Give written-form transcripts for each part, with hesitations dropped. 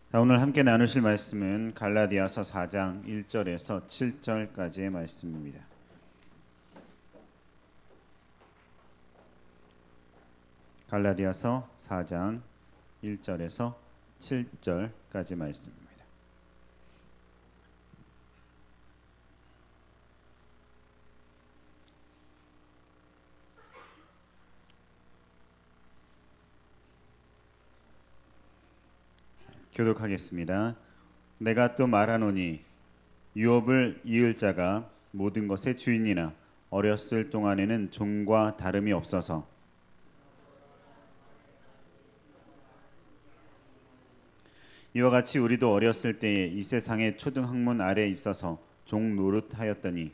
자, 오늘 함께 나누실 말씀은 갈라디아서 4장 1절에서 7절까지의 말씀입니다. 갈라디아서 4장 1절에서 7절까지 말씀입니다. 교독하겠습니다. 내가 또 말하노니 유업을 이을 자가 모든 것의 주인이나 어렸을 동안에는 종과 다름이 없어서 이와 같이 우리도 어렸을 때에 이 세상의 초등학문 아래에 있어서 종 노릇하였더니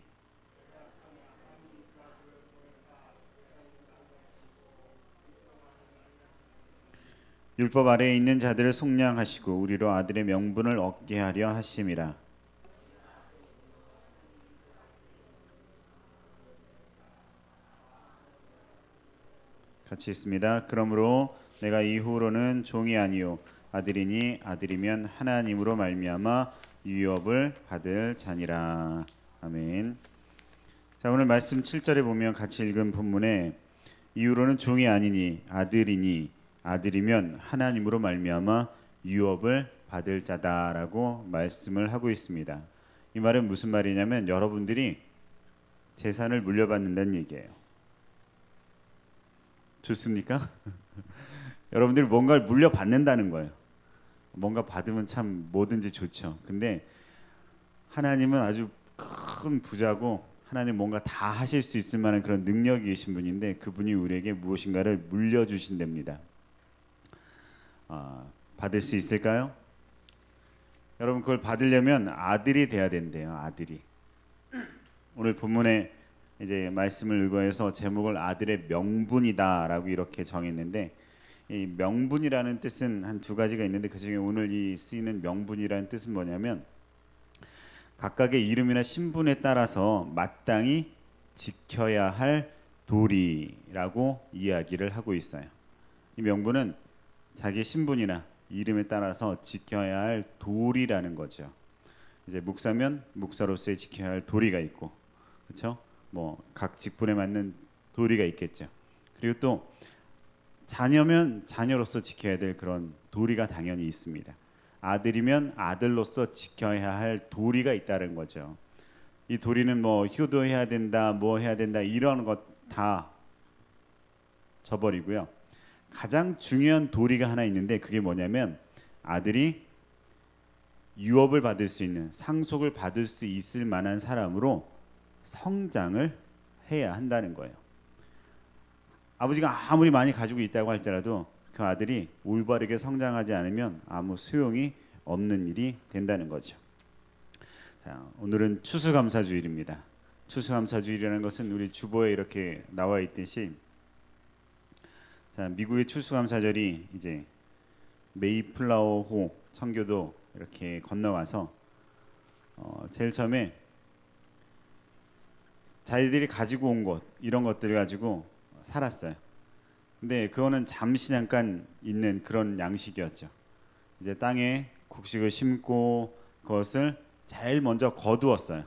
율법 아래에 있는 자들을 속량하시고 우리로 아들의 명분을 얻게 하려 하심이라. 같이 있습니다. 그러므로 내가 이후로는 종이 아니요 아들이니 아들이면 하나님으로 말미암아 유업을 받을 자니라. 아멘. 자, 오늘 말씀 7절에 보면 같이 읽은 본문에 이후로는 종이 아니니 아들이니 아들이면 하나님으로 말미암아 유업을 받을 자다라고 말씀을 하고 있습니다. 이 말은 무슨 말이냐면 여러분들이 재산을 물려받는다는 얘기예요. 좋습니까? 여러분들이 뭔가를 물려받는다는 거예요. 뭔가 받으면 참 뭐든지 좋죠. 근데 하나님은 아주 큰 부자고 하나님 뭔가 다 하실 수 있을 만한 그런 능력이 계신 분인데 그분이 우리에게 무엇인가를 물려주신답니다. 받을 수 있을까요? 여러분 그걸 받으려면 아들이 돼야 된대요. 아들이. 오늘 본문에 이제 말씀을 의거해서 제목을 아들의 명분이다라고 이렇게 정했는데 이 명분이라는 뜻은 한 두 가지가 있는데 그중에 오늘 이 쓰이는 명분이라는 뜻은 뭐냐면 각각의 이름이나 신분에 따라서 마땅히 지켜야 할 도리라고 이야기를 하고 있어요. 이 명분은 자기 신분이나 이름에 따라서 지켜야 할 도리라는 거죠. 이제 목사면 목사로서의 지켜야 할 도리가 있고, 그렇죠? 뭐 각 직분에 맞는 도리가 있겠죠. 그리고 또 자녀면 자녀로서 지켜야 될 그런 도리가 당연히 있습니다. 아들이면 아들로서 지켜야 할 도리가 있다는 거죠. 이 도리는 뭐 효도해야 된다, 뭐 해야 된다 이런 것 다 저버리고요. 가장 중요한 도리가 하나 있는데 그게 뭐냐면 아들이 유업을 받을 수 있는 상속을 받을 수 있을 만한 사람으로 성장을 해야 한다는 거예요. 아버지가 아무리 많이 가지고 있다고 할지라도 그 아들이 올바르게 성장하지 않으면 아무 소용이 없는 일이 된다는 거죠. 자, 오늘은 추수감사주일입니다. 추수감사주일이라는 것은 우리 주보에 이렇게 나와 있듯이 자, 미국의 추수감사절이 이제 메이플라워호 청교도 이렇게 건너가서 제일 처음에 자기들이 가지고 온 것 이런 것들을 가지고 살았어요. 근데 그거는 잠시 잠깐 있는 그런 양식이었죠. 이제 땅에 곡식을 심고 그것을 제일 먼저 거두었어요.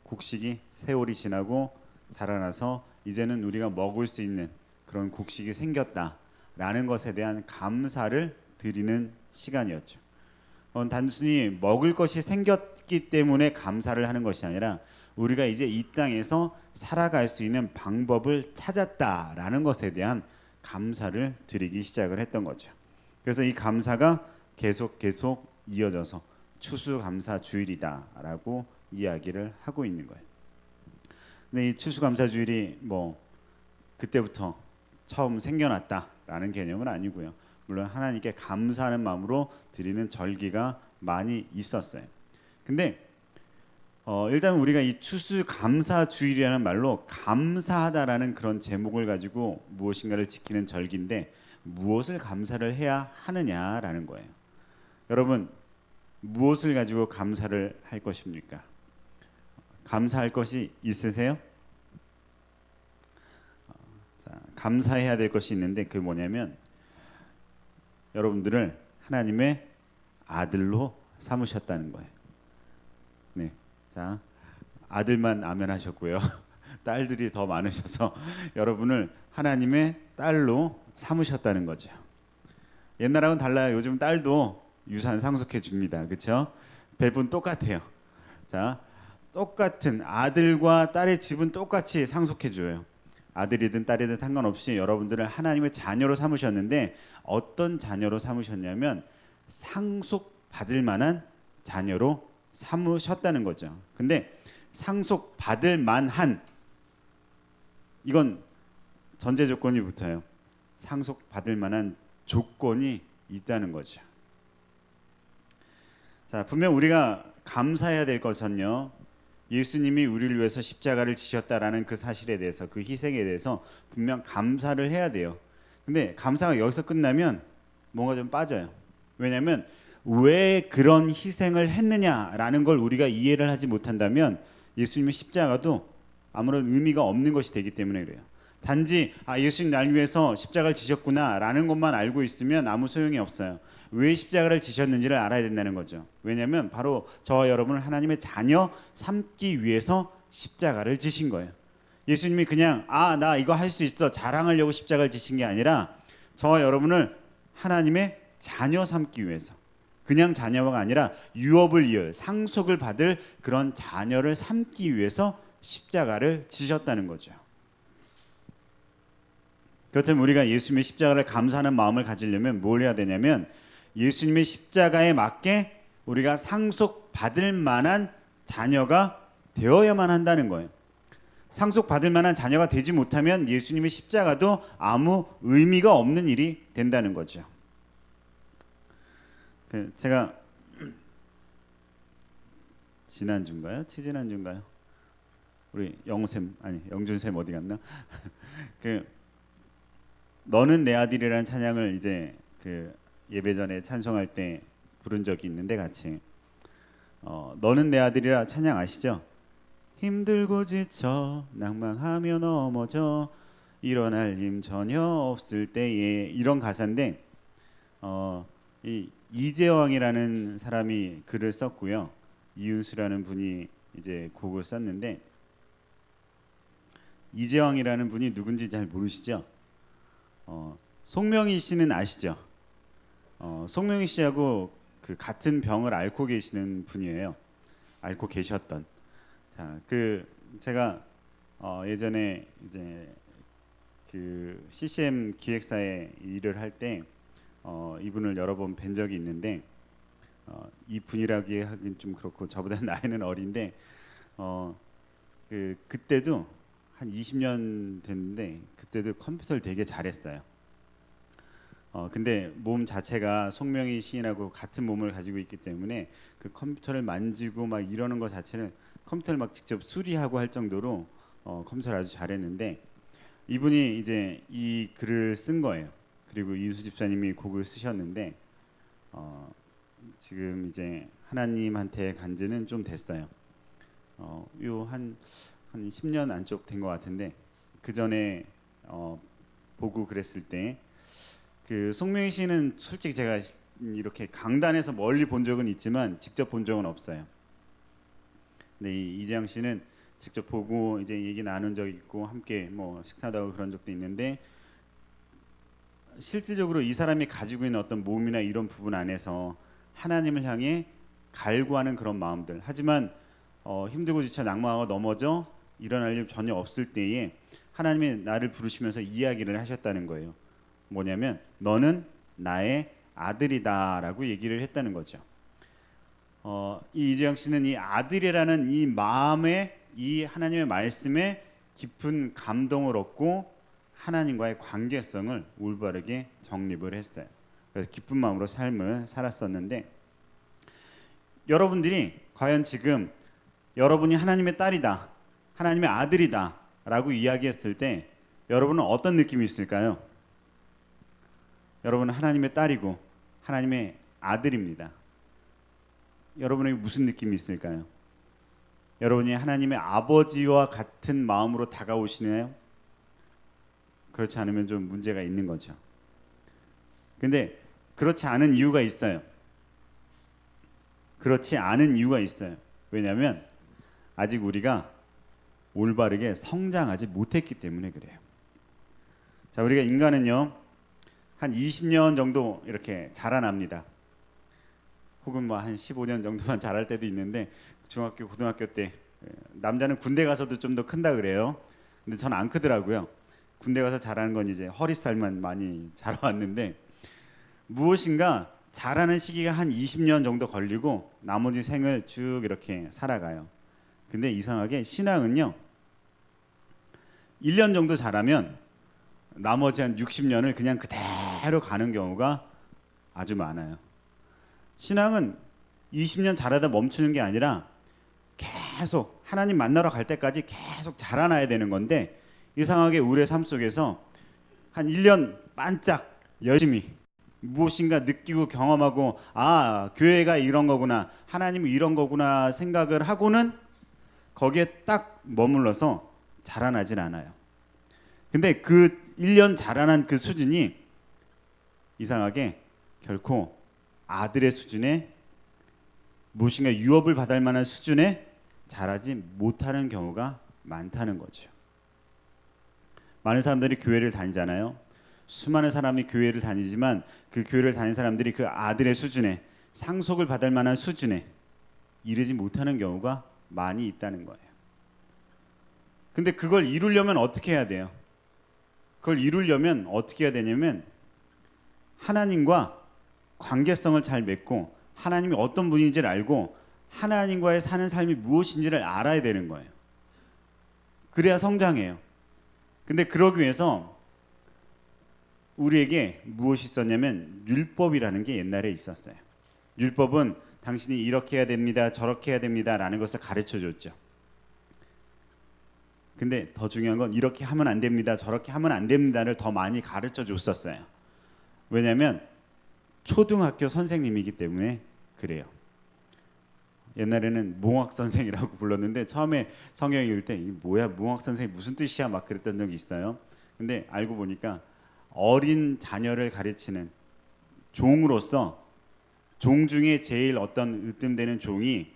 곡식이 세월이 지나고 자라나서 이제는 우리가 먹을 수 있는 그런 곡식이 생겼다라는 것에 대한 감사를 드리는 시간이었죠. 단순히 먹을 것이 생겼기 때문에 감사를 하는 것이 아니라 우리가 이제 이 땅에서 살아갈 수 있는 방법을 찾았다라는 것에 대한 감사를 드리기 시작을 했던 거죠. 그래서 이 감사가 계속 이어져서 추수감사주일이다라고 이야기를 하고 있는 거예요. 근데 이 추수감사주일이 뭐 그때부터 처음 생겨났다라는 개념은 아니고요. 물론 하나님께 감사하는 마음으로 드리는 절기가 많이 있었어요. 근데 일단 우리가 이 추수감사주일이라는 말로 감사하다라는 그런 제목을 가지고 무엇인가를 지키는 절기인데 무엇을 감사를 해야 하느냐라는 거예요. 여러분 무엇을 가지고 감사를 할 것입니까? 감사할 것이 있으세요? 자, 감사해야 될 것이 있는데 그게 뭐냐면 여러분들을 하나님의 아들로 삼으셨다는 거예요. 네, 자 아들만 아멘 하셨고요. 딸들이 더 많으셔서 여러분을 하나님의 딸로 삼으셨다는 거죠. 옛날하고는 달라요. 요즘 딸도 유산 상속해 줍니다. 그렇죠? 배분 똑같아요. 자, 똑같은 아들과 딸의 집은 똑같이 상속해 줘요. 아들이든 딸이든 상관없이 여러분들을 하나님의 자녀로 삼으셨는데 어떤 자녀로 삼으셨냐면 상속받을 만한 자녀로 삼으셨다는 거죠. 근데 상속받을 만한 이건 전제 조건이 붙어요. 상속받을 만한 조건이 있다는 거죠. 자, 분명 우리가 감사해야 될 것은요. 예수님이 우리를 위해서 십자가를 지셨다라는 그 사실에 대해서 그 희생에 대해서 분명 감사를 해야 돼요. 근데 감사가 여기서 끝나면 뭔가 좀 빠져요. 왜냐하면 왜 그런 희생을 했느냐라는 걸 우리가 이해를 하지 못한다면 예수님의 십자가도 아무런 의미가 없는 것이 되기 때문에 그래요. 단지 예수님 날 위해서 십자가를 지셨구나라는 것만 알고 있으면 아무 소용이 없어요. 왜 십자가를 지셨는지를 알아야 된다는 거죠. 왜냐하면 바로 저와 여러분을 하나님의 자녀 삼기 위해서 십자가를 지신 거예요. 예수님이 그냥 나 이거 할 수 있어 자랑하려고 십자가를 지신 게 아니라 저와 여러분을 하나님의 자녀 삼기 위해서, 그냥 자녀가 아니라 유업을 이을 상속을 받을 그런 자녀를 삼기 위해서 십자가를 지셨다는 거죠. 그렇다면 우리가 예수님의 십자가를 감사하는 마음을 가지려면 뭘 해야 되냐면 예수님의 십자가에 맞게 우리가 상속받을 만한 자녀가 되어야만 한다는 거예요. 상속받을 만한 자녀가 되지 못하면 예수님의 십자가도 아무 의미가 없는 일이 된다는 거죠. 제가 지난주인가요? 치지난주인가요? 우리 영준쌤 어디 갔나? 너는 내 아들이라는 찬양을 이제 예배 전에 찬송할 때 부른 적이 있는데 같이 너는 내 아들이라 찬양 아시죠? 힘들고 지쳐 낭망하며 넘어져 일어날 힘 전혀 없을 때에 이런 가사인데 이 이재왕이라는 사람이 글을 썼고요. 이윤수라는 분이 이제 곡을 썼는데 이재왕이라는 분이 누군지 잘 모르시죠? 송명희 씨는 아시죠? 송명희 씨하고 같은 병을 앓고 계시는 분이에요. 앓고 계셨던. 자, 제가 예전에 이제 CCM 기획사에 일을 할 때 이분을 여러 번 뵌 적이 있는데 이 분이라기 하긴 좀 그렇고 저보다 나이는 어린데 그때도 한 20년 됐는데 그때도 컴퓨터를 되게 잘했어요. 근데 몸 자체가 송명희 시인하고 같은 몸을 가지고 있기 때문에 그 컴퓨터를 만지고 막 이러는 것 자체는 컴퓨터를 막 직접 수리하고 할 정도로 컴퓨터를 아주 잘했는데 이분이 이제 이 글을 쓴 거예요. 그리고 이유수 집사님이 곡을 쓰셨는데 지금 이제 하나님한테 간 지는 좀 됐어요. 한 10년 안쪽 된 것 같은데 그 전에 보고 그랬을 때 송명희 씨는 솔직히 제가 이렇게 강단에서 멀리 본 적은 있지만 직접 본 적은 없어요. 근데 이재영 씨는 직접 보고 이제 얘기 나눈 적이 있고 함께 뭐 식사도 하고 그런 적도 있는데 실질적으로 이 사람이 가지고 있는 어떤 몸이나 이런 부분 안에서 하나님을 향해 갈구하는 그런 마음들, 하지만 힘들고 지쳐 낭망하고 넘어져 일어날 일 전혀 없을 때에 하나님이 나를 부르시면서 이야기를 하셨다는 거예요. 뭐냐면 너는 나의 아들이다라고 얘기를 했다는 거죠. 이 이재영 씨는 이 아들이라는 이 마음에 이 하나님의 말씀에 깊은 감동을 얻고 하나님과의 관계성을 올바르게 정립을 했어요. 그래서 기쁜 마음으로 삶을 살았었는데 여러분들이 과연 지금 여러분이 하나님의 딸이다, 하나님의 아들이다 라고 이야기했을 때 여러분은 어떤 느낌이 있을까요? 여러분은 하나님의 딸이고 하나님의 아들입니다. 여러분에게 무슨 느낌이 있을까요? 여러분이 하나님의 아버지와 같은 마음으로 다가오시나요? 그렇지 않으면 좀 문제가 있는 거죠. 근데 그렇지 않은 이유가 있어요. 그렇지 않은 이유가 있어요. 왜냐하면 아직 우리가 올바르게 성장하지 못했기 때문에 그래요. 자, 우리가 인간은요 한 20년 정도 이렇게 자라납니다. 혹은 뭐 한 15년 정도만 자랄 때도 있는데, 중학교 고등학교 때 남자는 군대 가서도 좀 더 큰다 그래요. 근데 전 안 크더라고요. 군대 가서 자라는 건 이제 허리살만 많이 자라왔는데, 무엇인가 자라는 시기가 한 20년 정도 걸리고 나머지 생을 쭉 이렇게 살아가요. 근데 이상하게 신앙은요 1년 정도 자라면 나머지 한 60년을 그냥 그대로 가는 경우가 아주 많아요. 신앙은 20년 자라다 멈추는 게 아니라 계속 하나님 만나러 갈 때까지 계속 자라나야 되는 건데, 이상하게 우리의 삶 속에서 한 1년 반짝 열심히 무엇인가 느끼고 경험하고, 아, 교회가 이런 거구나, 하나님은 이런 거구나 생각을 하고는 거기에 딱 머물러서 자라나질 않아요. 근데 그 1년 자라난 그 수준이 이상하게 결코 아들의 수준에, 무엇인가 유업을 받을 만한 수준에 자라지 못하는 경우가 많다는 거죠. 많은 사람들이 교회를 다니잖아요. 수많은 사람이 교회를 다니지만 그 교회를 다닌 사람들이 그 아들의 수준에, 상속을 받을 만한 수준에 이르지 못하는 경우가 많이 있다는 거예요. 근데 그걸 이루려면 어떻게 해야 돼요? 그걸 이루려면 어떻게 해야 되냐면 하나님과 관계성을 잘 맺고 하나님이 어떤 분인지를 알고 하나님과의 사는 삶이 무엇인지를 알아야 되는 거예요. 그래야 성장해요. 근데 그러기 위해서 우리에게 무엇이 있었냐면 율법이라는 게 옛날에 있었어요. 율법은 당신이 이렇게 해야 됩니다, 저렇게 해야 됩니다 라는 것을 가르쳐 줬죠. 근데 더 중요한 건 이렇게 하면 안 됩니다, 저렇게 하면 안 됩니다를 더 많이 가르쳐 줬었어요. 왜냐하면 초등학교 선생님이기 때문에 그래요. 옛날에는 몽학 선생이라고 불렀는데, 처음에 성경 읽을 때 이게 뭐야, 몽학 선생이 무슨 뜻이야 막 그랬던 적이 있어요. 근데 알고 보니까 어린 자녀를 가르치는 종으로서, 종 중에 제일 어떤 으뜸되는 종이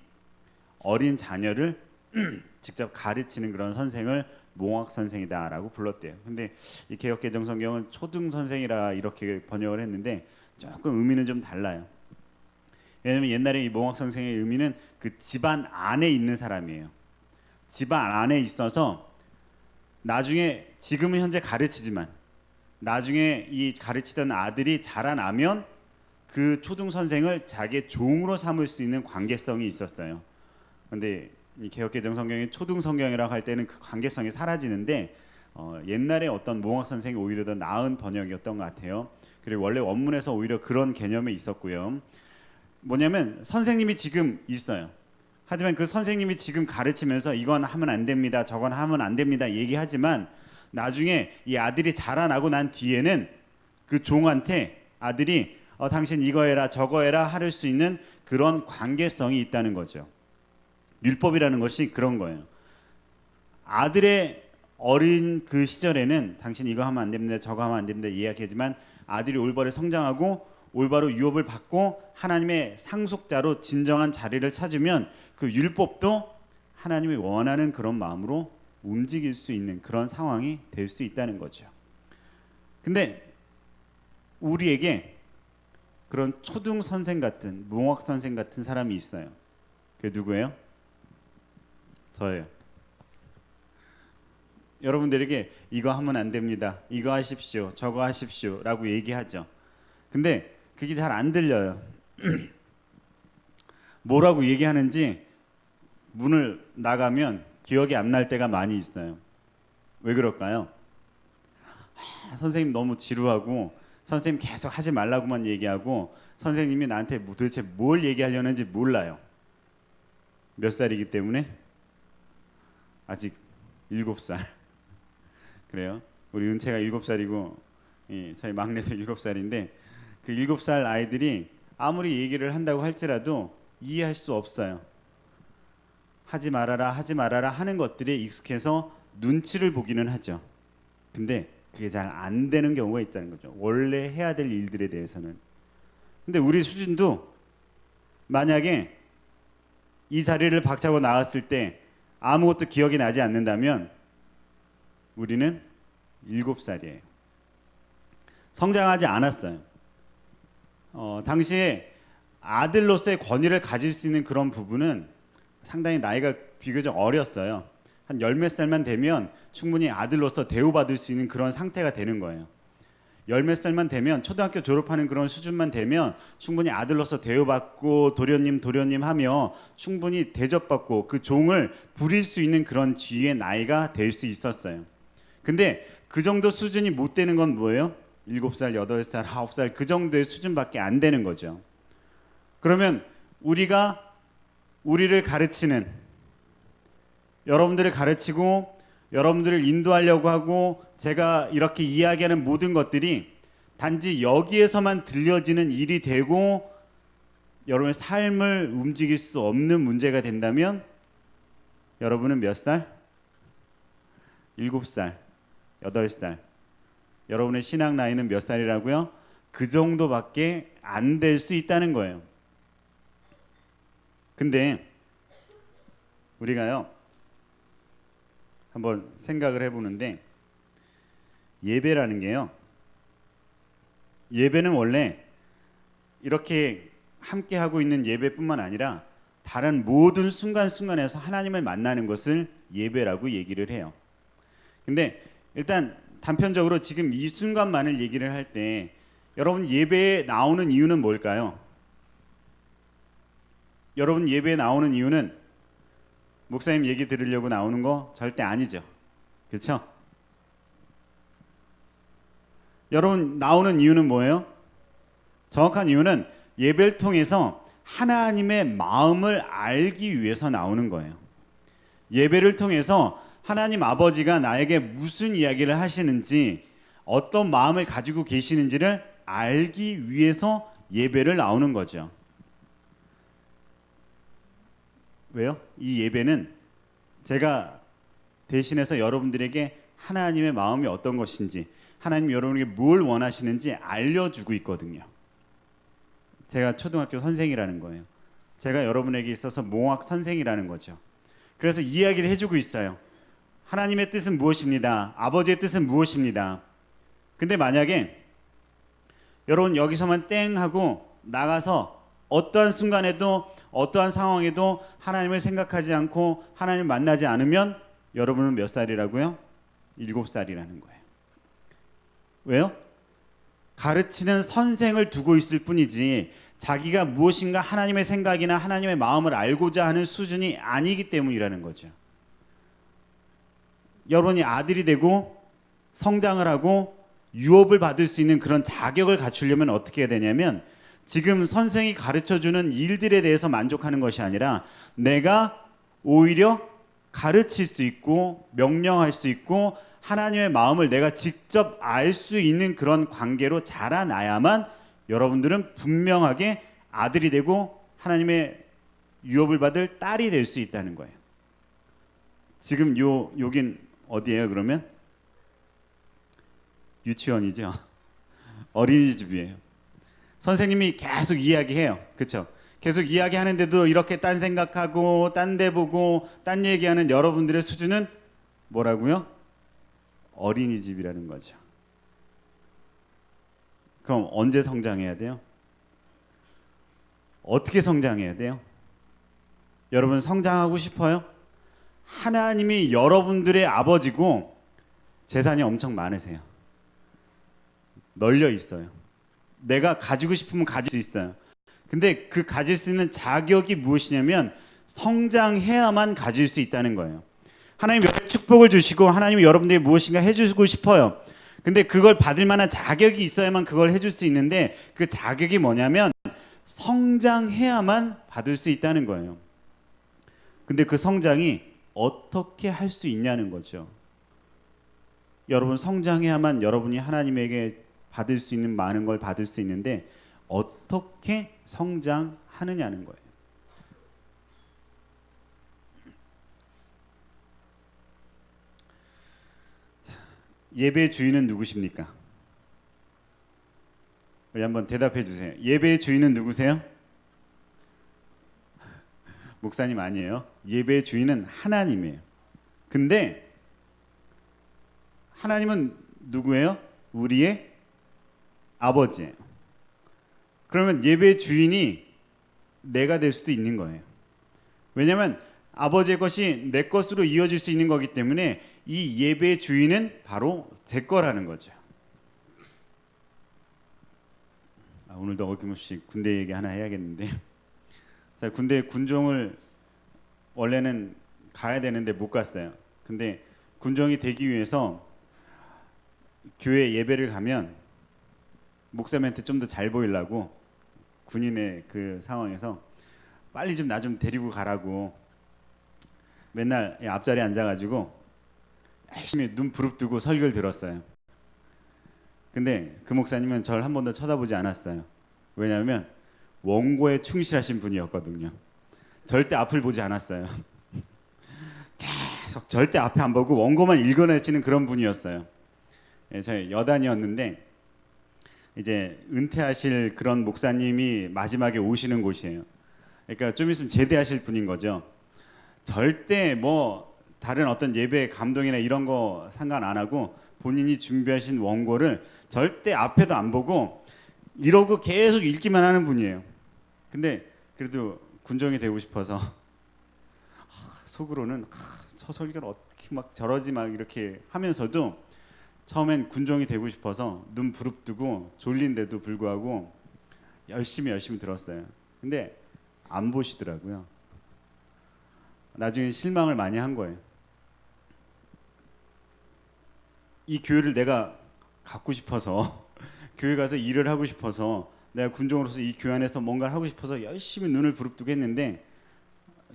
어린 자녀를 직접 가르치는 그런 선생을 몽학 선생이다라고 불렀대요. 근데 이 개역개정 성경은 초등 선생이라 이렇게 번역을 했는데 조금 의미는 좀 달라요. 왜냐하면 옛날에 이 몽학 선생의 의미는 그 집안 안에 있는 사람이에요. 집안 안에 있어서 나중에, 지금은 현재 가르치지만 나중에 이 가르치던 아들이 자라나면 그 초등 선생을 자기의 종으로 삼을 수 있는 관계성이 있었어요. 근데 이 개역개정 성경이 초등 성경이라고 할 때는 그 관계성이 사라지는데, 옛날에 어떤 몽학 선생이 오히려 더 나은 번역이었던 것 같아요. 그리고 원래 원문에서 오히려 그런 개념이 있었고요. 뭐냐면 선생님이 지금 있어요. 하지만 그 선생님이 지금 가르치면서 이건 하면 안 됩니다, 저건 하면 안 됩니다 얘기하지만, 나중에 이 아들이 자라나고 난 뒤에는 그 종한테 아들이 당신 이거 해라 저거 해라 할 수 있는 그런 관계성이 있다는 거죠. 율법이라는 것이 그런 거예요. 아들의 어린 그 시절에는 당신 이거 하면 안 됩니다, 저거 하면 안 됩니다 이야기하지만, 아들이 올바로 성장하고 올바로 유업을 받고 하나님의 상속자로 진정한 자리를 찾으면 그 율법도 하나님이 원하는 그런 마음으로 움직일 수 있는 그런 상황이 될 수 있다는 거죠. 근데 우리에게 그런 초등 선생 같은, 몽학 선생 같은 사람이 있어요. 그게 누구예요? 저예요. 여러분들에게 이거 하면 안 됩니다, 이거 하십시오, 저거 하십시오 라고 얘기하죠. 근데 그게 잘 안 들려요. 뭐라고 얘기하는지 문을 나가면 기억이 안 날 때가 많이 있어요. 왜 그럴까요? 선생님 너무 지루하고 선생님 계속 하지 말라고만 얘기하고 선생님이 나한테 도대체 뭘 얘기하려는지 몰라요. 몇 살이기 때문에? 아직 7살. 그래요. 우리 은채가 7살이고 저희 막내도 7살인데 그 7살 아이들이 아무리 얘기를 한다고 할지라도 이해할 수 없어요. 하지 말아라 하지 말아라 하는 것들에 익숙해서 눈치를 보기는 하죠. 근데 그게 잘 안 되는 경우가 있다는 거죠. 원래 해야 될 일들에 대해서는. 근데 우리 수준도 만약에 이 자리를 박차고 나왔을 때 아무것도 기억이 나지 않는다면 우리는 7살이에요. 성장하지 않았어요. 당시에 아들로서의 권위를 가질 수 있는 그런 부분은 상당히 나이가 비교적 어렸어요. 한 열 몇 살만 되면 충분히 아들로서 대우받을 수 있는 그런 상태가 되는 거예요. 열 몇 살만 되면 초등학교 졸업하는 그런 수준만 되면 충분히 아들로서 대우받고 도련님 하며 충분히 대접받고 그 종을 부릴 수 있는 그런 지위의 나이가 될 수 있었어요. 근데 그 정도 수준이 못 되는 건 뭐예요? 7살, 8살, 9살 그 정도의 수준밖에 안 되는 거죠. 그러면 우리가 우리를 가르치는, 여러분들을 가르치고 여러분들을 인도하려고 하고 제가 이렇게 이야기하는 모든 것들이 단지 여기에서만 들려지는 일이 되고 여러분의 삶을 움직일 수 없는 문제가 된다면 여러분은 몇 살? 7살, 8살. 여러분의 신앙 나이는 몇 살이라고요? 그 정도밖에 안 될 수 있다는 거예요. 근데 우리가요 한번 생각을 해보는데 예배라는 게요, 예배는 원래 이렇게 함께 하고 있는 예배뿐만 아니라 다른 모든 순간순간에서 하나님을 만나는 것을 예배라고 얘기를 해요. 근데 일단 단편적으로 지금 이 순간만을 얘기를 할 때 여러분 예배에 나오는 이유는 뭘까요? 여러분 예배에 나오는 이유는 목사님 얘기 들으려고 나오는 거 절대 아니죠. 그렇죠? 여러분 나오는 이유는 뭐예요? 정확한 이유는 예배를 통해서 하나님의 마음을 알기 위해서 나오는 거예요. 예배를 통해서 하나님 아버지가 나에게 무슨 이야기를 하시는지, 어떤 마음을 가지고 계시는지를 알기 위해서 예배를 나오는 거죠. 왜요? 이 예배는 제가 대신해서 여러분들에게 하나님의 마음이 어떤 것인지, 하나님 여러분에게 뭘 원하시는지 알려주고 있거든요. 제가 초등학교 선생이라는 거예요. 제가 여러분에게 있어서 몽학 선생이라는 거죠. 그래서 이야기를 해주고 있어요. 하나님의 뜻은 무엇입니다. 아버지의 뜻은 무엇입니다. 근데 만약에 여러분 여기서만 땡 하고 나가서 어떠한 순간에도 어떠한 상황에도 하나님을 생각하지 않고 하나님을 만나지 않으면 여러분은 몇 살이라고요? 7살이라는 거예요. 왜요? 가르치는 선생을 두고 있을 뿐이지 자기가 무엇인가 하나님의 생각이나 하나님의 마음을 알고자 하는 수준이 아니기 때문이라는 거죠. 여러분이 아들이 되고 성장을 하고 유업을 받을 수 있는 그런 자격을 갖추려면 어떻게 해야 되냐면, 지금 선생이 가르쳐주는 일들에 대해서 만족하는 것이 아니라 내가 오히려 가르칠 수 있고 명령할 수 있고 하나님의 마음을 내가 직접 알 수 있는 그런 관계로 자라나야만 여러분들은 분명하게 아들이 되고 하나님의 유업을 받을 딸이 될 수 있다는 거예요. 지금 여긴 어디예요? 그러면 유치원이죠. 어린이집이에요. 선생님이 계속 이야기해요. 그렇죠? 계속 이야기하는데도 이렇게 딴 생각하고 딴 데 보고 딴 얘기하는 여러분들의 수준은 뭐라고요? 어린이집이라는 거죠. 그럼 언제 성장해야 돼요? 어떻게 성장해야 돼요? 여러분 성장하고 싶어요? 하나님이 여러분들의 아버지고 재산이 엄청 많으세요. 널려 있어요. 내가 가지고 싶으면 가질 수 있어요. 근데 그 가질 수 있는 자격이 무엇이냐면 성장해야만 가질 수 있다는 거예요. 하나님 여러분께 축복을 주시고 하나님이 여러분들에게 무엇인가 해주고 싶어요. 근데 그걸 받을 만한 자격이 있어야만 그걸 해줄 수 있는데, 그 자격이 뭐냐면 성장해야만 받을 수 있다는 거예요. 근데 그 성장이 어떻게 할 수 있냐는 거죠. 여러분 성장해야만 여러분이 하나님에게 받을 수 있는 많은 걸 받을 수 있는데 어떻게 성장하느냐는 거예요. 예배의 주인은 누구십니까? 우리 한번 대답해 주세요. 예배의 주인은 누구세요? 목사님 아니에요. 예배의 주인은 하나님이에요. 근데 하나님은 누구예요? 우리의 아버지예요. 그러면 예배의 주인이 내가 될 수도 있는 거예요. 왜냐하면 아버지의 것이 내 것으로 이어질 수 있는 거기 때문에 이 예배의 주인은 바로 제 거라는 거죠. 오늘도 어김없이 군대 얘기 하나 해야겠는데, 자, 군대 군종을 원래는 가야 되는데 못 갔어요. 근데 군종이 되기 위해서 교회 예배를 가면 목사님한테 좀 더 잘 보이려고 군인의 그 상황에서 빨리 좀 나 좀 데리고 가라고 맨날 앞자리에 앉아가지고 열심히 눈 부릅뜨고 설교를 들었어요. 근데 그 목사님은 저를 한 번도 쳐다보지 않았어요. 왜냐하면 원고에 충실하신 분이었거든요. 절대 앞을 보지 않았어요. 계속 절대 앞에 안 보고 원고만 읽어내시는 그런 분이었어요. 예, 저희 여단이었는데 이제 은퇴하실 그런 목사님이 마지막에 오시는 곳이에요. 그러니까 좀 있으면 제대하실 분인 거죠. 절대 뭐 다른 어떤 예배 감동이나 이런 거 상관 안 하고 본인이 준비하신 원고를 절대 앞에도 안 보고 이러고 계속 읽기만 하는 분이에요. 근데 그래도 군종이 되고 싶어서 속으로는 저 설교를 어떻게 막 저러지 막 이렇게 하면서도 처음엔 군종이 되고 싶어서 눈 부릅뜨고 졸린데도 불구하고 열심히 들었어요. 근데 안 보시더라고요. 나중에 실망을 많이 한 거예요. 이 교회를 내가 갖고 싶어서 교회 가서 일을 하고 싶어서 내가 군종으로서 이 교회 안에서 뭔가를 하고 싶어서 열심히 눈을 부릅뜨고 했는데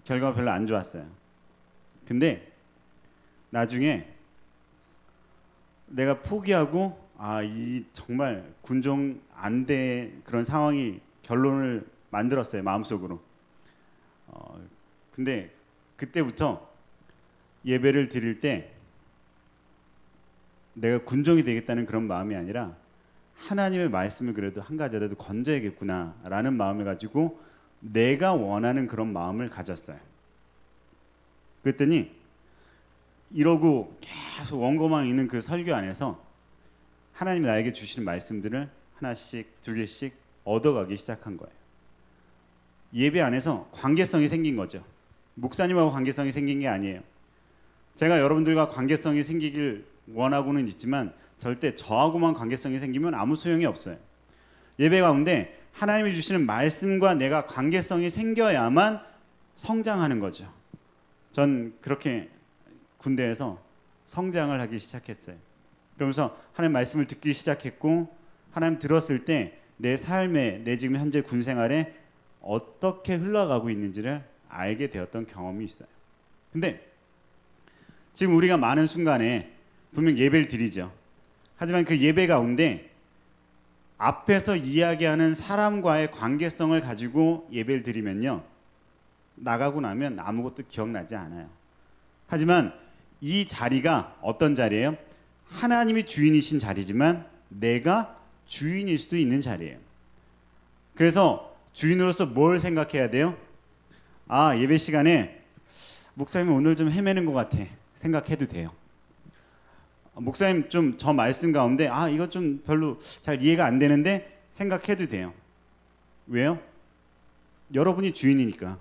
결과가 별로 안 좋았어요. 근데 나중에 내가 포기하고 이 정말 군종 안 돼 그런 상황이 결론을 만들었어요. 마음속으로. 근데 그때부터 예배를 드릴 때 내가 군종이 되겠다는 그런 마음이 아니라 하나님의 말씀을 그래도 한 가지라도 건져야겠구나라는 마음을 가지고 내가 원하는 그런 마음을 가졌어요. 그랬더니 이러고 계속 원고만 있는 그 설교 안에서 하나님이 나에게 주시는 말씀들을 하나씩 두 개씩 얻어가기 시작한 거예요. 예배 안에서 관계성이 생긴 거죠. 목사님하고 관계성이 생긴 게 아니에요. 제가 여러분들과 관계성이 생기길 원하고는 있지만 절대 저하고만 관계성이 생기면 아무 소용이 없어요. 예배 가운데 하나님이 주시는 말씀과 내가 관계성이 생겨야만 성장하는 거죠. 전 그렇게 군대에서 성장을 하기 시작했어요. 그러면서 하나님 말씀을 듣기 시작했고 하나님 들었을 때 내 삶에 내 지금 현재 군 생활에 어떻게 흘러가고 있는지를 알게 되었던 경험이 있어요. 근데 지금 우리가 많은 순간에 분명 예배를 드리죠. 하지만 그 예배 가운데 앞에서 이야기하는 사람과의 관계성을 가지고 예배를 드리면요, 나가고 나면 아무것도 기억나지 않아요. 하지만 이 자리가 어떤 자리예요? 하나님이 주인이신 자리지만 내가 주인일 수도 있는 자리예요. 그래서 주인으로서 뭘 생각해야 돼요? 예배 시간에 목사님 오늘 좀 헤매는 것 같아 생각해도 돼요. 목사님 좀 저 말씀 가운데 이거 좀 별로 잘 이해가 안 되는데 생각해도 돼요. 왜요? 여러분이 주인이니까.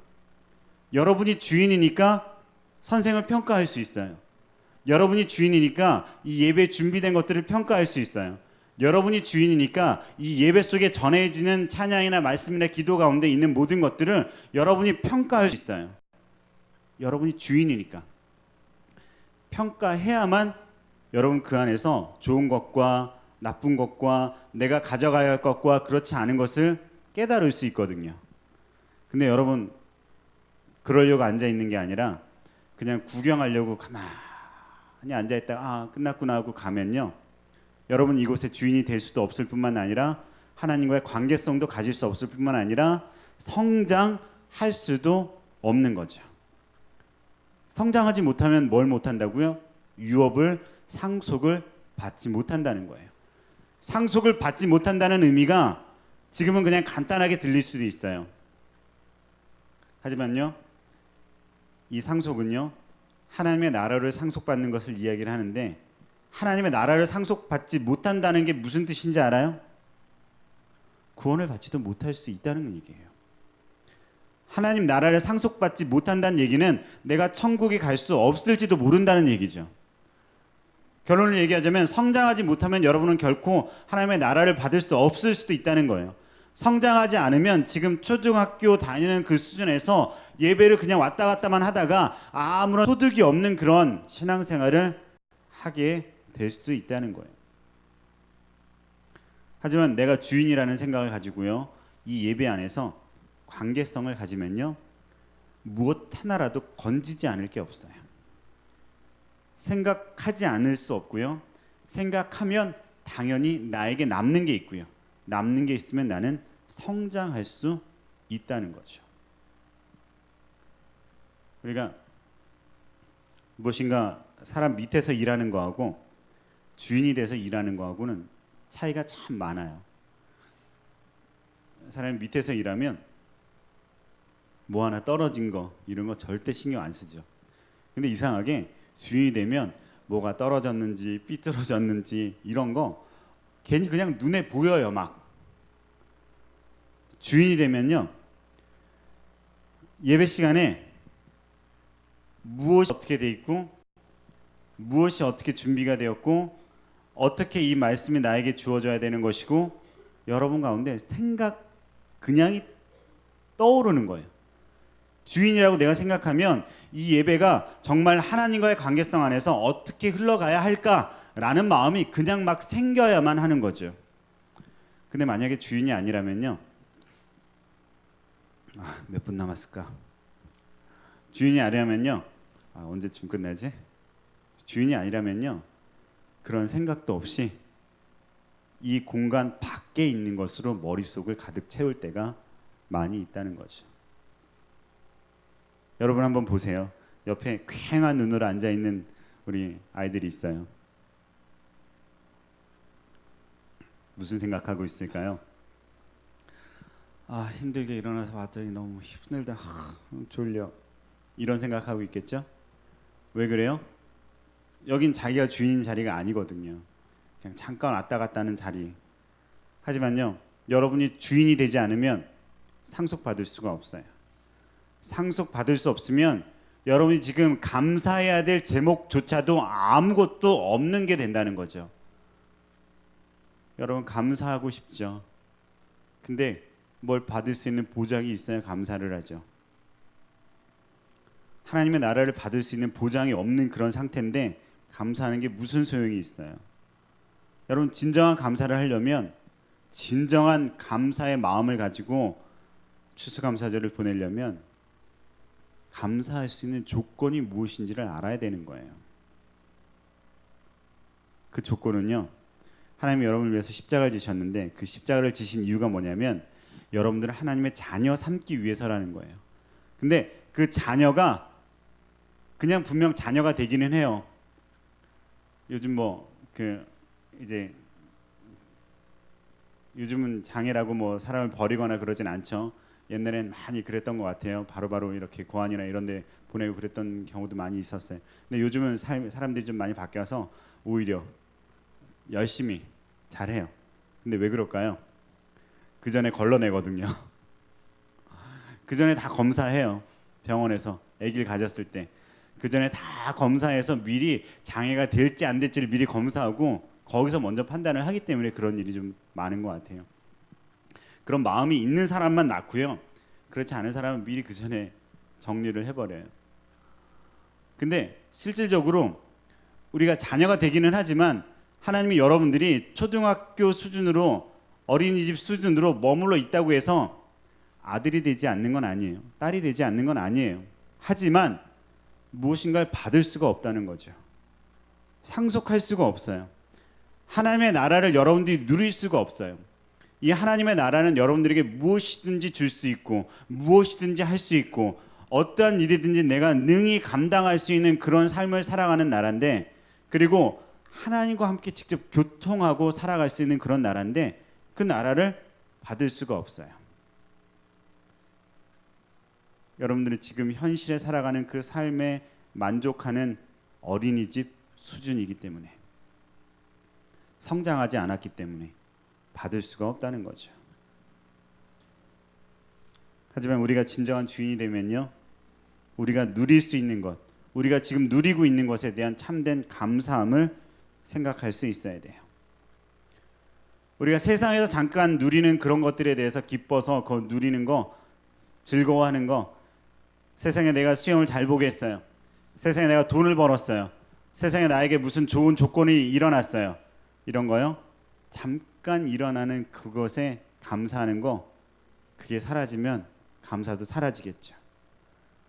여러분이 주인이니까 선생을 평가할 수 있어요. 여러분이 주인이니까 이 예배 준비된 것들을 평가할 수 있어요. 여러분이 주인이니까 이 예배 속에 전해지는 찬양이나 말씀이나 기도 가운데 있는 모든 것들을 여러분이 평가할 수 있어요. 여러분이 주인이니까. 평가해야만 여러분 그 안에서 좋은 것과 나쁜 것과 내가 가져가야 할 것과 그렇지 않은 것을 깨달을 수 있거든요. 근데 여러분 그러려고 앉아있는 게 아니라 그냥 구경하려고 가만히 앉아있다가 끝났구나 하고 가면요, 여러분 이곳에 주인이 될 수도 없을 뿐만 아니라 하나님과의 관계성도 가질 수 없을 뿐만 아니라 성장할 수도 없는 거죠. 성장하지 못하면 뭘 못한다고요? 유업을, 상속을 받지 못한다는 거예요. 상속을 받지 못한다는 의미가 지금은 그냥 간단하게 들릴 수도 있어요. 하지만요, 이 상속은요, 하나님의 나라를 상속받는 것을 이야기를 하는데, 하나님의 나라를 상속받지 못한다는 게 무슨 뜻인지 알아요? 구원을 받지도 못할 수 있다는 얘기예요. 하나님 나라를 상속받지 못한다는 얘기는 내가 천국에 갈 수 없을지도 모른다는 얘기죠. 결론을 얘기하자면 성장하지 못하면 여러분은 결코 하나님의 나라를 받을 수 없을 수도 있다는 거예요. 성장하지 않으면 지금 초등학교 다니는 그 수준에서 예배를 그냥 왔다 갔다만 하다가 아무런 소득이 없는 그런 신앙생활을 하게 될 수도 있다는 거예요. 하지만 내가 주인이라는 생각을 가지고요, 이 예배 안에서 관계성을 가지면요, 무엇 하나라도 건지지 않을 게 없어요. 생각하지 않을 수 없고요, 생각하면 당연히 나에게 남는 게 있고요, 남는 게 있으면 나는 성장할 수 있다는 거죠. 우리가 무엇인가 사람 밑에서 일하는 거하고 주인이 돼서 일하는 거하고는 차이가 참 많아요. 사람이 밑에서 일하면 뭐 하나 떨어진 거 이런 거 절대 신경 안 쓰죠. 근데 이상하게 주인이 되면 뭐가 떨어졌는지 삐뚤어졌는지 이런 거 괜히 그냥 눈에 보여요. 막 주인이 되면요, 예배 시간에 무엇이 어떻게 돼 있고 무엇이 어떻게 준비가 되었고 어떻게 이 말씀이 나에게 주어져야 되는 것이고 여러분 가운데 생각 그냥이 떠오르는 거예요. 주인이라고 내가 생각하면 이 예배가 정말 하나님과의 관계성 안에서 어떻게 흘러가야 할까라는 마음이 그냥 막 생겨야만 하는 거죠. 근데 만약에 주인이 아니라면요, 몇 분 남았을까? 주인이 아니라면요, 언제쯤 끝나지? 주인이 아니라면요, 그런 생각도 없이 이 공간 밖에 있는 것으로 머릿속을 가득 채울 때가 많이 있다는 거죠. 여러분 한번 보세요. 옆에 퀭한 눈으로 앉아있는 우리 아이들이 있어요. 무슨 생각하고 있을까요? 힘들게 일어나서 왔더니 너무 힘들다, 졸려, 이런 생각하고 있겠죠? 왜 그래요? 여긴 자기가 주인인 자리가 아니거든요. 그냥 잠깐 왔다 갔다 하는 자리. 하지만요, 여러분이 주인이 되지 않으면 상속받을 수가 없어요. 상속받을 수 없으면 여러분이 지금 감사해야 될 제목조차도 아무것도 없는 게 된다는 거죠. 여러분 감사하고 싶죠. 근데 뭘 받을 수 있는 보장이 있어야 감사를 하죠. 하나님의 나라를 받을 수 있는 보장이 없는 그런 상태인데 감사하는 게 무슨 소용이 있어요? 여러분 진정한 감사를 하려면, 진정한 감사의 마음을 가지고 추수감사절을 보내려면 감사할 수 있는 조건이 무엇인지를 알아야 되는 거예요. 그 조건은요, 하나님이 여러분을 위해서 십자가를 지셨는데 그 십자가를 지신 이유가 뭐냐면 여러분들을 하나님의 자녀 삼기 위해서라는 거예요. 근데 그 자녀가 그냥 분명 자녀가 되기는 해요. 요즘 이제 요즘은 장애라고 사람을 버리거나 그러진 않죠. 옛날엔 많이 그랬던 것 같아요. 바로바로 이렇게 고아원이나 이런 데 보내고 그랬던 경우도 많이 있었어요. 근데 요즘은 사람들이 좀 많이 바뀌어서 오히려 열심히 잘해요. 근데 왜 그럴까요? 그 전에 걸러내거든요. 그 전에 다 검사해요. 병원에서 아기를 가졌을 때 그 전에 다 검사해서 미리 장애가 될지 안 될지를 미리 검사하고 거기서 먼저 판단을 하기 때문에 그런 일이 좀 많은 것 같아요. 그런 마음이 있는 사람만 낳고요, 그렇지 않은 사람은 미리 그 전에 정리를 해버려요. 근데 실질적으로 우리가 자녀가 되기는 하지만 하나님이 여러분들이 초등학교 수준으로, 어린이집 수준으로 머물러 있다고 해서 아들이 되지 않는 건 아니에요. 딸이 되지 않는 건 아니에요. 하지만 무엇인가를 받을 수가 없다는 거죠. 상속할 수가 없어요. 하나님의 나라를 여러분들이 누릴 수가 없어요. 이 하나님의 나라는 여러분들에게 무엇이든지 줄 수 있고 무엇이든지 할 수 있고 어떠한 일이든지 내가 능히 감당할 수 있는 그런 삶을 살아가는 나라인데, 그리고 하나님과 함께 직접 교통하고 살아갈 수 있는 그런 나라인데 그 나라를 받을 수가 없어요. 여러분들이 지금 현실에 살아가는 그 삶에 만족하는 어린이집 수준이기 때문에, 성장하지 않았기 때문에 받을 수가 없다는 거죠. 하지만 우리가 진정한 주인이 되면요, 우리가 누릴 수 있는 것, 우리가 지금 누리고 있는 것에 대한 참된 감사함을 생각할 수 있어야 돼요. 우리가 세상에서 잠깐 누리는 그런 것들에 대해서 기뻐서 그 누리는 거, 즐거워하는 거, 세상에 내가 시험을 잘 보겠어요, 세상에 내가 돈을 벌었어요, 세상에 나에게 무슨 좋은 조건이 일어났어요, 이런 거요, 잠깐 일어나는 그것에 감사하는 거, 그게 사라지면 감사도 사라지겠죠.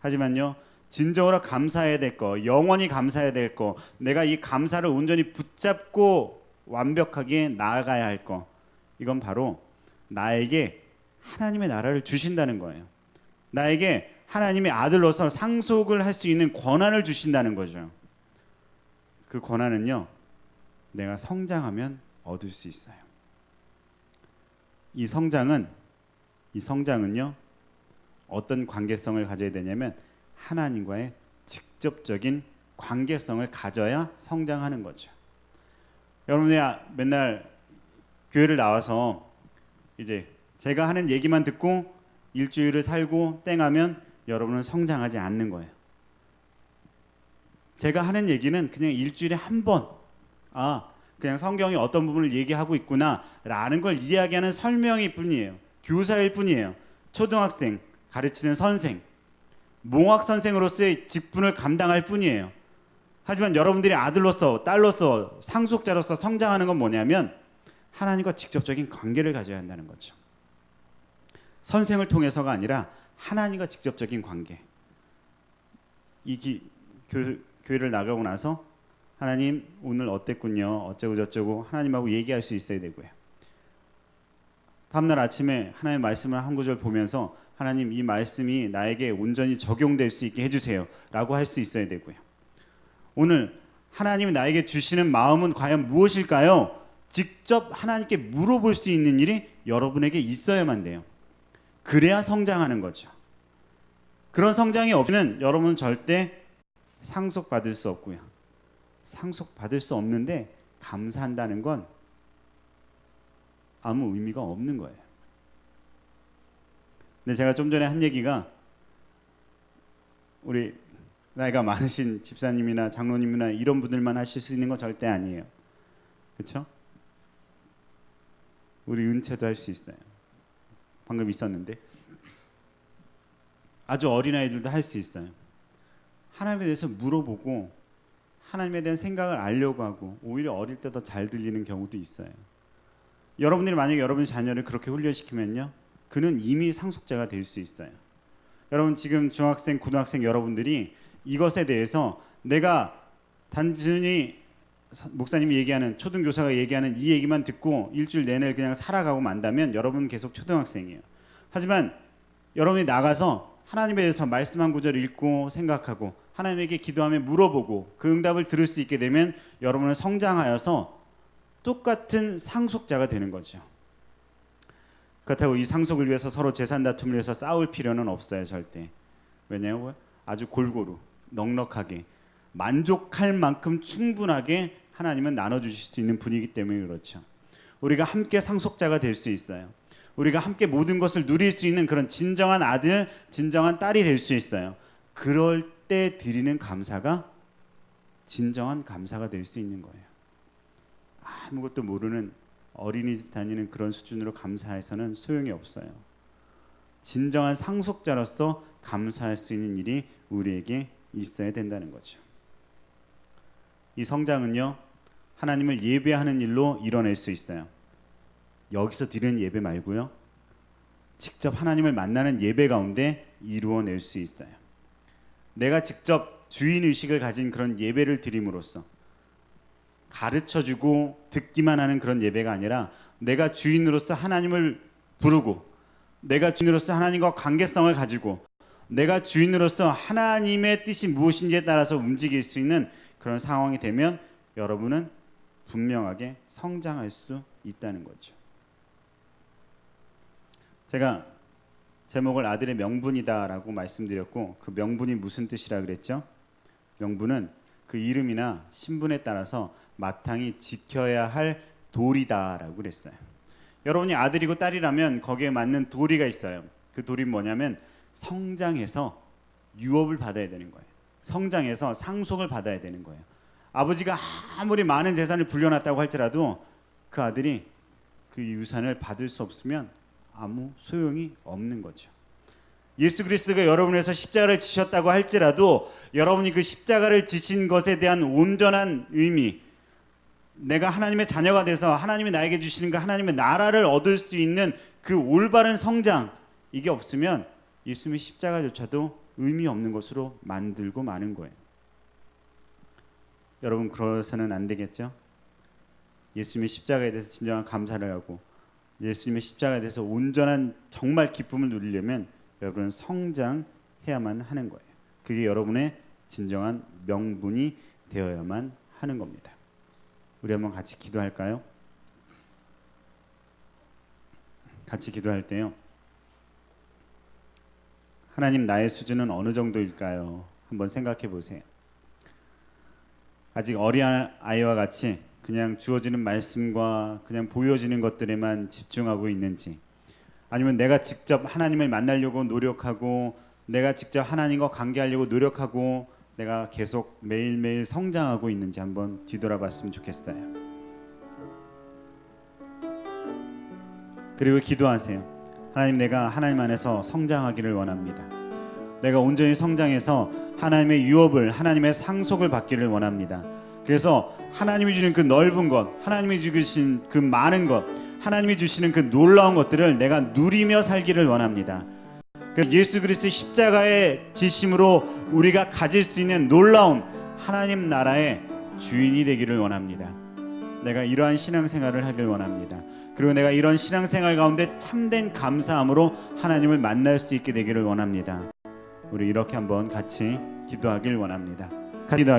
하지만요, 진정으로 감사해야 될 거, 영원히 감사해야 될 거, 내가 이 감사를 온전히 붙잡고 완벽하게 나아가야 할 거, 이건 바로 나에게 하나님의 나라를 주신다는 거예요. 나에게 하나님의 아들로서 상속을 할 수 있는 권한을 주신다는 거죠. 그 권한은요, 내가 성장하면 얻을 수 있어요. 이 성장은요, 어떤 관계성을 가져야 되냐면 하나님과의 직접적인 관계성을 가져야 성장하는 거죠. 여러분이 맨날 교회를 나와서 이제 제가 하는 얘기만 듣고 일주일을 살고 땡하면 여러분은 성장하지 않는 거예요. 제가 하는 얘기는 그냥 일주일에 한 번, 그냥 성경이 어떤 부분을 얘기하고 있구나 라는 걸 이야기하는 설명일 뿐이에요. 교사일 뿐이에요. 초등학생 가르치는 선생, 몽학 선생으로서의 직분을 감당할 뿐이에요. 하지만 여러분들이 아들로서, 딸로서, 상속자로서 성장하는 건 뭐냐면 하나님과 직접적인 관계를 가져야 한다는 거죠. 선생을 통해서가 아니라 하나님과 직접적인 관계. 교회를 나가고 나서 하나님 오늘 어땠군요, 어쩌고 저쩌고 하나님하고 얘기할 수 있어야 되고요. 다음날 아침에 하나님의 말씀을 한 구절 보면서 하나님 이 말씀이 나에게 온전히 적용될 수 있게 해주세요 라고 할 수 있어야 되고요. 오늘 하나님이 나에게 주시는 마음은 과연 무엇일까요? 직접 하나님께 물어볼 수 있는 일이 여러분에게 있어야만 돼요. 그래야 성장하는 거죠. 그런 성장이 없으면 여러분은 절대 상속받을 수 없고요. 상속받을 수 없는데 감사한다는 건 아무 의미가 없는 거예요. 근데 제가 좀 전에 한 얘기가 우리 나이가 많으신 집사님이나 장로님이나 이런 분들만 하실 수 있는 건 절대 아니에요. 그렇죠? 우리 은채도 할 수 있어요. 방금 있었는데 아주 어린아이들도 할 수 있어요. 하나님에 대해서 물어보고 하나님에 대한 생각을 알려고 하고 오히려 어릴 때 더 잘 들리는 경우도 있어요. 여러분들이 만약에 여러분 자녀를 그렇게 훈련시키면요, 그는 이미 상속자가 될 수 있어요. 여러분 지금 중학생, 고등학생 여러분들이 이것에 대해서 내가 단순히 목사님이 얘기하는, 초등교사가 얘기하는 이 얘기만 듣고 일주일 내내 그냥 살아가고 만다면 여러분은 계속 초등학생이에요. 하지만 여러분이 나가서 하나님에 대해서 말씀 한 구절 읽고 생각하고 하나님에게 기도하며 물어보고 그 응답을 들을 수 있게 되면 여러분은 성장하여서 똑같은 상속자가 되는 거죠. 그렇다고 이 상속을 위해서 서로 재산 다툼을 위해서 싸울 필요는 없어요, 절대. 왜냐하면 아주 골고루 넉넉하게 만족할 만큼 충분하게 하나님은 나눠주실 수 있는 분이기 때문에 그렇죠. 우리가 함께 상속자가 될 수 있어요. 우리가 함께 모든 것을 누릴 수 있는 그런 진정한 아들, 진정한 딸이 될 수 있어요. 그럴 때 드리는 감사가 진정한 감사가 될 수 있는 거예요. 아무것도 모르는 어린이집 다니는 그런 수준으로 감사해서는 소용이 없어요. 진정한 상속자로서 감사할 수 있는 일이 우리에게 있어야 된다는 거죠. 이 성장은요, 하나님을 예배하는 일로 이뤄낼 수 있어요. 여기서 드리는 예배 말고요, 직접 하나님을 만나는 예배 가운데 이루어낼 수 있어요. 내가 직접 주인의식을 가진 그런 예배를 드림으로써 가르쳐주고 듣기만 하는 그런 예배가 아니라 내가 주인으로서 하나님을 부르고 내가 주인으로서 하나님과 관계성을 가지고 내가 주인으로서 하나님의 뜻이 무엇인지에 따라서 움직일 수 있는 그런 상황이 되면 여러분은 분명하게 성장할 수 있다는 거죠. 제가 제목을 아들의 명분이다라고 말씀드렸고, 그 명분이 무슨 뜻이라 그랬죠? 명분은 그 이름이나 신분에 따라서 마땅히 지켜야 할 도리다라고 그랬어요. 여러분이 아들이고 딸이라면 거기에 맞는 도리가 있어요. 그 도리는 뭐냐면 성장해서 유업을 받아야 되는 거예요. 성장해서 상속을 받아야 되는 거예요. 아버지가 아무리 많은 재산을 불려놨다고 할지라도 그 아들이 그 유산을 받을 수 없으면 아무 소용이 없는 거죠. 예수 그리스도가 여러분에서 십자가를 지셨다고 할지라도 여러분이 그 십자가를 지신 것에 대한 온전한 의미, 내가 하나님의 자녀가 돼서 하나님이 나에게 주시는 그 하나님의 나라를 얻을 수 있는 그 올바른 성장, 이게 없으면 예수님의 십자가조차도 의미 없는 것으로 만들고 마는 거예요. 여러분, 그러서는 안 되겠죠? 예수님의 십자가에 대해서 진정한 감사를 하고 예수님의 십자가에 대해서 온전한 정말 기쁨을 누리려면 여러분은 성장해야만 하는 거예요. 그게 여러분의 진정한 명분이 되어야만 하는 겁니다. 우리 한번 같이 기도할까요? 같이 기도할 때요, 하나님, 나의 수준은 어느 정도일까요? 한번 생각해 보세요. 아직 어린 아이와 같이 그냥 주어지는 말씀과 그냥 보여지는 것들에만 집중하고 있는지, 아니면 내가 직접 하나님을 만나려고 노력하고 내가 직접 하나님과 관계하려고 노력하고 내가 계속 매일매일 성장하고 있는지 한번 뒤돌아봤으면 좋겠어요. 그리고 기도하세요. 하나님, 내가 하나님 안에서 성장하기를 원합니다. 내가 온전히 성장해서 하나님의 유업을, 하나님의 상속을 받기를 원합니다. 그래서 하나님이 주는 그 넓은 것, 하나님이 주신 그 많은 것, 하나님이 주시는 그 놀라운 것들을 내가 누리며 살기를 원합니다. 예수 그리스도의 십자가의 지심으로 우리가 가질 수 있는 놀라운 하나님 나라의 주인이 되기를 원합니다. 내가 이러한 신앙생활을 하길 원합니다. 그리고 내가 이런 신앙생활 가운데 참된 감사함으로 하나님을 만날 수 있게 되기를 원합니다. 우리 이렇게 한번 같이 기도하길 원합니다. 같이 기도하길